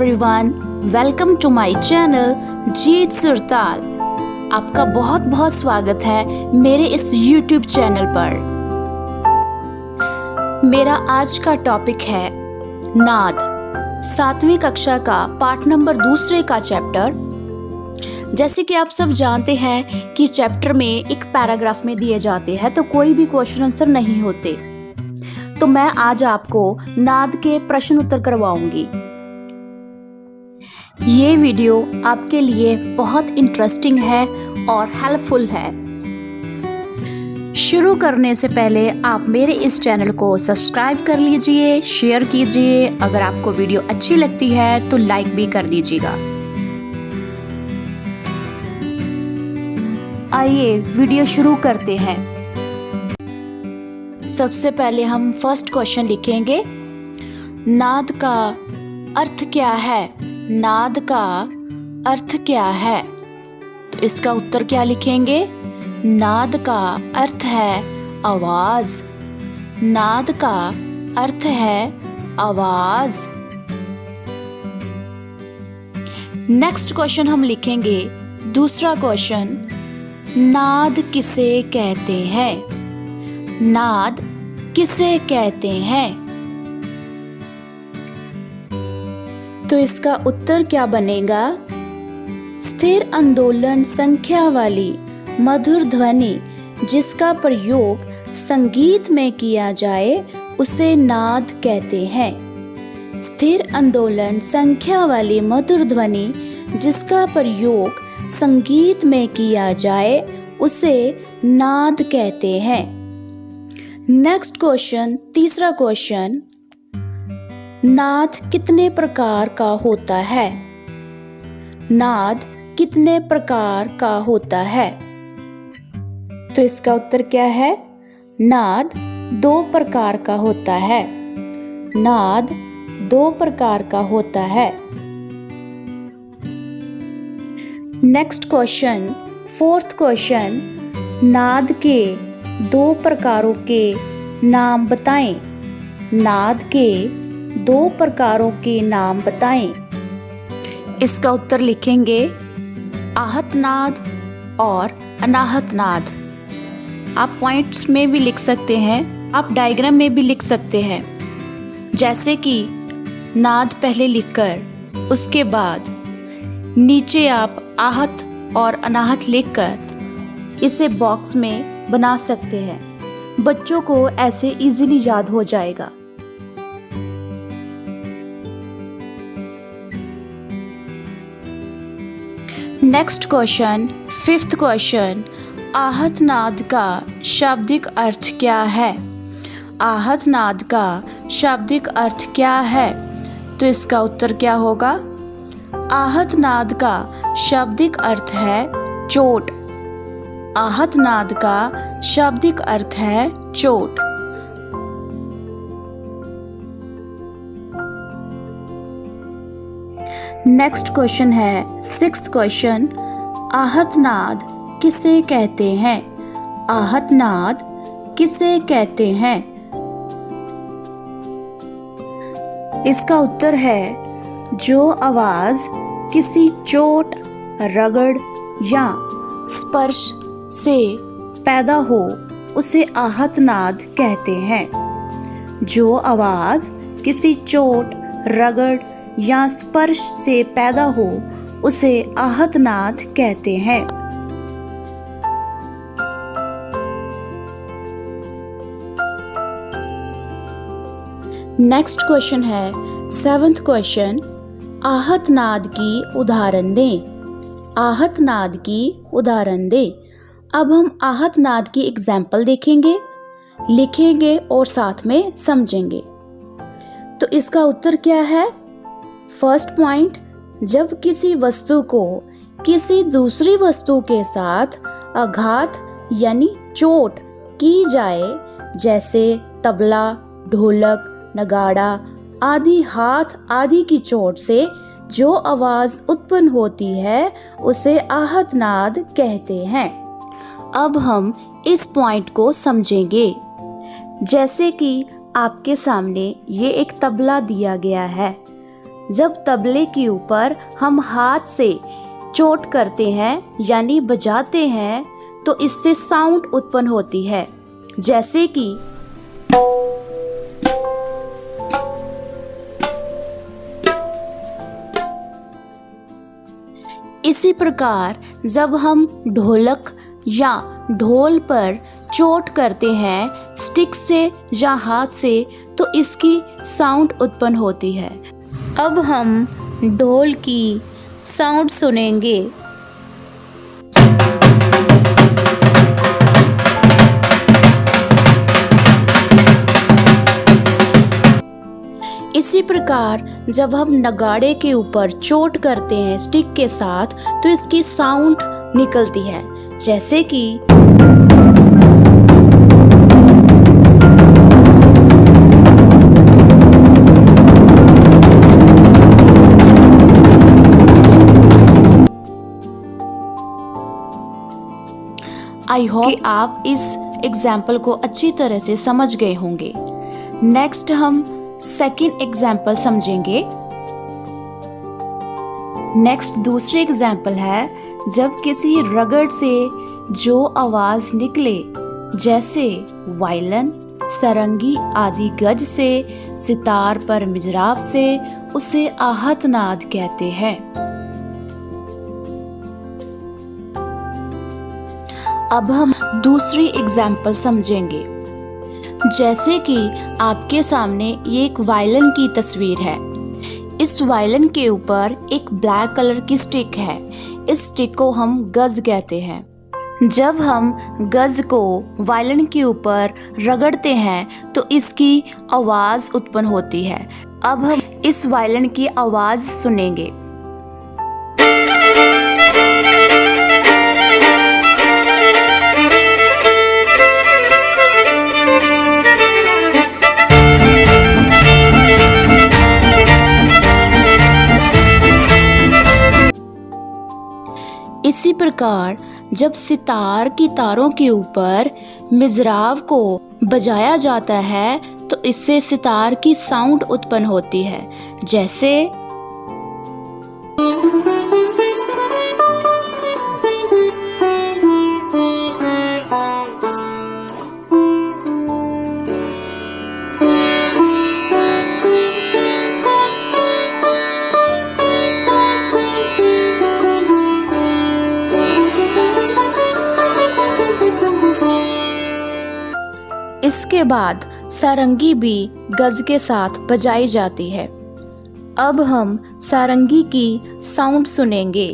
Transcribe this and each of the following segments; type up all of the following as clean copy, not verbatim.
Everyone, welcome to my channel Jeet Surtal. आपका बहुत बहुत स्वागत है मेरे इस YouTube चैनल पर। मेरा आज का टॉपिक है नाद, 7वीं कक्षा का पाठ नंबर 2 का चैप्टर। जैसे कि आप सब जानते हैं कि चैप्टर में एक पैराग्राफ में दिए जाते हैं तो कोई भी क्वेश्चन आंसर नहीं होते, तो मैं आज आपको नाद के प्रश्न उत्तर करवाऊंगी। ये वीडियो आपके लिए बहुत इंटरेस्टिंग है और हेल्पफुल है। शुरू करने से पहले आप मेरे इस चैनल को सब्सक्राइब कर लीजिए, शेयर कीजिए। अगर आपको वीडियो अच्छी लगती है तो लाइक भी कर दीजिएगा। आइए वीडियो शुरू करते हैं। सबसे पहले हम फर्स्ट क्वेश्चन लिखेंगे, नाद का अर्थ क्या है? नाद का अर्थ क्या है? तो इसका उत्तर क्या लिखेंगे? नाद का अर्थ है आवाज। नाद का अर्थ है आवाज। नेक्स्ट क्वेश्चन हम लिखेंगे, दूसरा क्वेश्चन, नाद किसे कहते हैं? नाद किसे कहते हैं? तो इसका उत्तर क्या बनेगा? स्थिर आंदोलन संख्या वाली मधुर ध्वनि जिसका प्रयोग संगीत में किया जाए उसे नाद कहते हैं। स्थिर आंदोलन संख्या वाली मधुर ध्वनि जिसका प्रयोग संगीत में किया जाए उसे नाद कहते हैं। नेक्स्ट क्वेश्चन, तीसरा क्वेश्चन, नाद कितने प्रकार का होता है? नाद कितने प्रकार का होता है? तो इसका उत्तर क्या है? नाद 2 प्रकार का होता है। नाद 2 प्रकार का होता है। नेक्स्ट क्वेश्चन, फोर्थ क्वेश्चन, नाद के 2 प्रकारों के नाम बताएं। नाद के 2 प्रकारों के नाम बताएं। इसका उत्तर लिखेंगे आहत नाद और अनाहत नाद। आप पॉइंट्स में भी लिख सकते हैं, आप डायग्राम में भी लिख सकते हैं। जैसे कि नाद पहले लिखकर उसके बाद नीचे आप आहत और अनाहत लिखकर इसे बॉक्स में बना सकते हैं। बच्चों को ऐसे इजीली याद हो जाएगा। नेक्स्ट क्वेश्चन, फिफ्थ क्वेश्चन, आहत नाद का शाब्दिक अर्थ क्या है? आहत नाद का शाब्दिक अर्थ क्या है? तो इसका उत्तर क्या होगा? आहत नाद का शाब्दिक अर्थ है चोट। आहत नाद का शाब्दिक अर्थ है चोट। नेक्स्ट क्वेश्चन है, सिक्स्थ क्वेश्चन, आहत नाद किसे कहते हैं? आहत नाद किसे कहते हैं? इसका उत्तर है जो आवाज किसी चोट, रगड़ या स्पर्श से पैदा हो उसे आहत नाद कहते हैं। जो आवाज किसी चोट, रगड़ या स्पर्श से पैदा हो उसे आहत नाद कहते हैं। नेक्स्ट क्वेश्चन है, 7th क्वेश्चन, आहत नाद की उदाहरण दें। आहत नाद की उदाहरण दें। अब हम आहत नाद की एग्जाम्पल देखेंगे, लिखेंगे और साथ में समझेंगे। तो इसका उत्तर क्या है? फर्स्ट पॉइंट, जब किसी वस्तु को किसी दूसरी वस्तु के साथ आघात यानी चोट की जाए, जैसे तबला, ढोलक, नगाड़ा आदि हाथ आदि की चोट से जो आवाज उत्पन्न होती है उसे आहत नाद कहते हैं। अब हम इस पॉइंट को समझेंगे। जैसे कि आपके सामने ये एक तबला दिया गया है, जब तबले के ऊपर हम हाथ से चोट करते हैं यानी बजाते हैं तो इससे साउंड उत्पन्न होती है, जैसे कि इसी प्रकार जब हम ढोलक या ढोल पर चोट करते हैं स्टिक से या हाथ से तो इसकी साउंड उत्पन्न होती है। अब हम ढोल की साउंड सुनेंगे। इसी प्रकार जब हम नगाड़े के ऊपर चोट करते हैं स्टिक के साथ तो इसकी साउंड निकलती है, जैसे कि आई होप कि आप इस एग्जाम्पल को अच्छी तरह से समझ गए होंगे। नेक्स्ट हम सेकंड एग्जाम्पल समझेंगे। नेक्स्ट दूसरी एग्जाम्पल है जब किसी रगड़ से जो आवाज निकले, जैसे वायलिन, सारंगी आदि गज से, सितार पर मिजराब से, उसे आहत नाद कहते हैं। अब हम दूसरी एग्जाम्पल समझेंगे। जैसे कि आपके सामने ये एक वायलिन की तस्वीर है। इस वायलिन के ऊपर एक ब्लैक कलर की स्टिक है। इस स्टिक को हम गज कहते हैं। जब हम गज को वायलिन के ऊपर रगड़ते हैं तो इसकी आवाज उत्पन्न होती है। अब हम इस वायलिन की आवाज सुनेंगे। इसी प्रकार जब सितार की तारों के ऊपर मिजराब को बजाया जाता है तो इससे सितार की साउंड उत्पन्न होती है, जैसे इसके बाद सारंगी भी गज के साथ बजाई जाती है। अब हम सारंगी की साउंड सुनेंगे।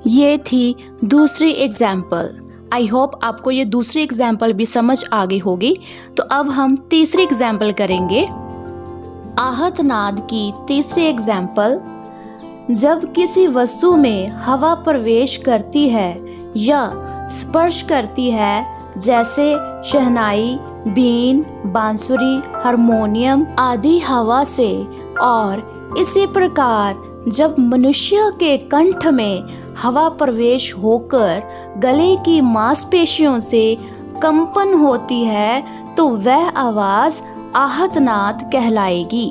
ये थी दूसरी एग्जाम्पल। आई होप आपको ये दूसरी एग्जाम्पल भी समझ आ गई होगी। तो अब हम तीसरी एग्जाम्पल करेंगे। आहत नाद की तीसरी एग्जाम्पल, जब किसी वस्तु में हवा प्रवेश करती है या स्पर्श करती है, जैसे शहनाई, बीन, बांसुरी, हारमोनियम आदि हवा से, और इसी प्रकार जब मनुष्य के कंठ में हवा प्रवेश होकर गले की मांसपेशियों से कंपन होती है तो वह आवाज आहत नाद कहलाएगी।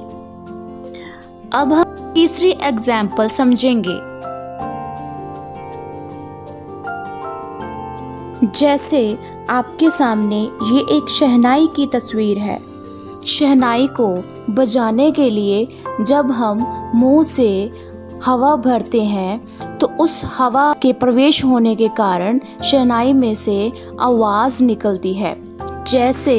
अब हम तीसरी एग्जाम्पल समझेंगे। जैसे आपके सामने ये एक शहनाई की तस्वीर है। शहनाई को बजाने के लिए जब हम मुंह से हवा भरते हैं तो उस हवा के प्रवेश होने के कारण शहनाई में से आवाज निकलती है, जैसे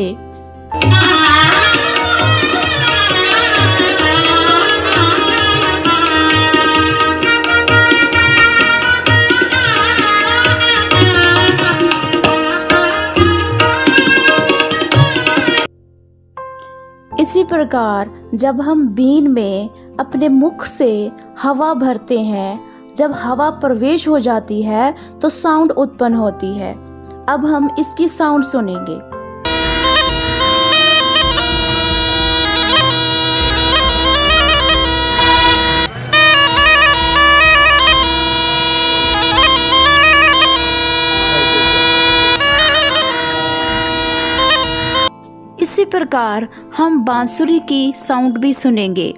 इसी प्रकार जब हम बीन में अपने मुख से हवा भरते हैं, जब हवा प्रवेश हो जाती है तो साउंड उत्पन्न होती है। अब हम इसकी साउंड सुनेंगे। प्रकार हम बांसुरी की साउंड भी सुनेंगे।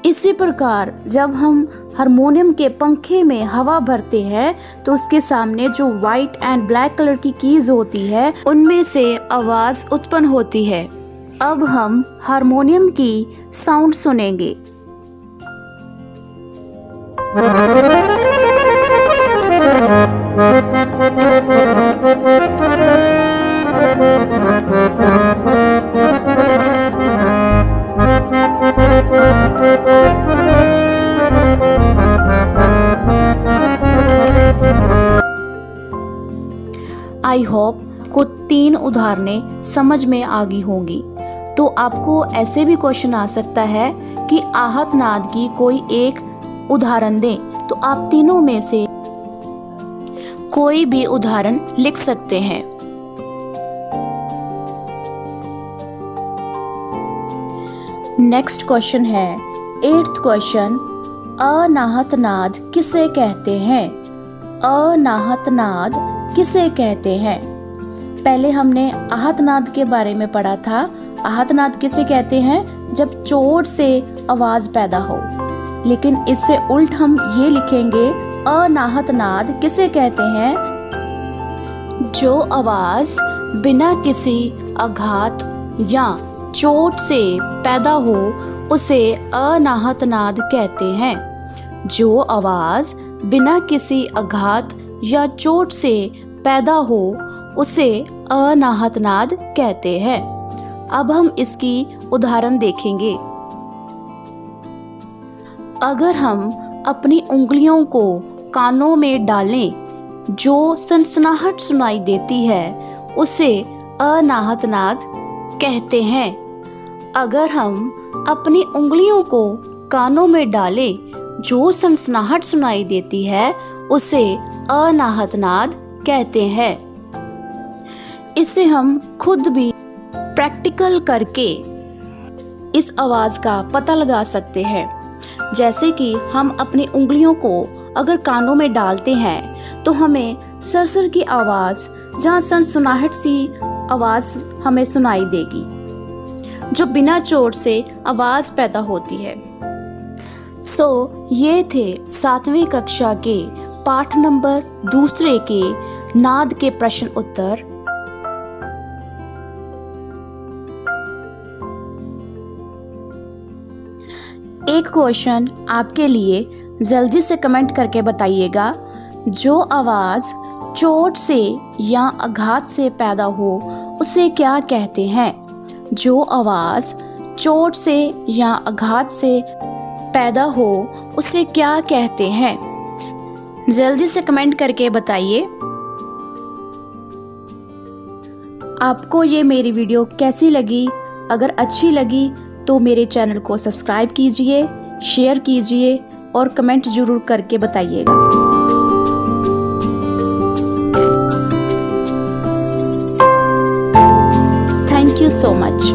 इसी प्रकार जब हम हारमोनियम के पंखे में हवा भरते हैं तो उसके सामने जो व्हाइट एंड ब्लैक कलर की कीज होती है उनमें से आवाज उत्पन्न होती है। अब हम हारमोनियम की साउंड सुनेंगे। आई होप को 3 उदाहरणें समझ में आ गई होंगी। तो आपको ऐसे भी क्वेश्चन आ सकता है कि आहत नाद की कोई एक उदाहरण दें, तो आप तीनों में से कोई भी उदाहरण लिख सकते हैं। नेक्स्ट क्वेश्चन है 8th क्वेश्चन, अनाहत नाद किसे कहते हैं? अनाहत नाद किसे कहते हैं? पहले हमने आहत नाद के बारे में पढ़ा था। आहत नाद किसे कहते हैं? जब चोट से आवाज पैदा हो। लेकिन इससे उल्ट हम ये लिखेंगे, अनाहत नाद किसे कहते हैं? जो आवाज बिना किसी आघात या चोट से पैदा हो उसे अनाहत नाद कहते हैं। जो आवाज बिना किसी आघात या चोट से पैदा हो उसे अनाहत नाद कहते हैं। अब हम इसकी उदाहरण देखेंगे। अगर हम अपनी उंगलियों को कानों में डालें, जो सनसनाहट सुनाई देती है उसे अनाहत नाद कहते हैं। अगर हम अपनी उंगलियों को कानों में डालें, जो सनसनाहट सुनाई देती है उसे अनाहत नाद कहते हैं। इसे हम खुद भी प्रैक्टिकल करके इस आवाज का पता लगा सकते हैं। जैसे कि हम अपनी उंगलियों को अगर कानों में डालते हैं तो हमें सरसर की आवाज, जहाँ सनसनाहट सी आवाज हमें सुनाई देगी, जो बिना चोट से आवाज पैदा होती है। ये थे 7वीं कक्षा के पाठ नंबर 2 के नाद के प्रश्न उत्तर। एक क्वेश्चन आपके लिए, जल्दी से कमेंट करके बताइएगा। जो आवाज चोट से या आघात से पैदा हो उसे क्या कहते हैं? जो आवाज चोट से या आघात से पैदा हो उसे क्या कहते हैं? जल्दी से कमेंट करके बताइए। आपको ये मेरी वीडियो कैसी लगी? अगर अच्छी लगी तो मेरे चैनल को सब्सक्राइब कीजिए, शेयर कीजिए और कमेंट जरूर करके बताइएगा। Thank you so much.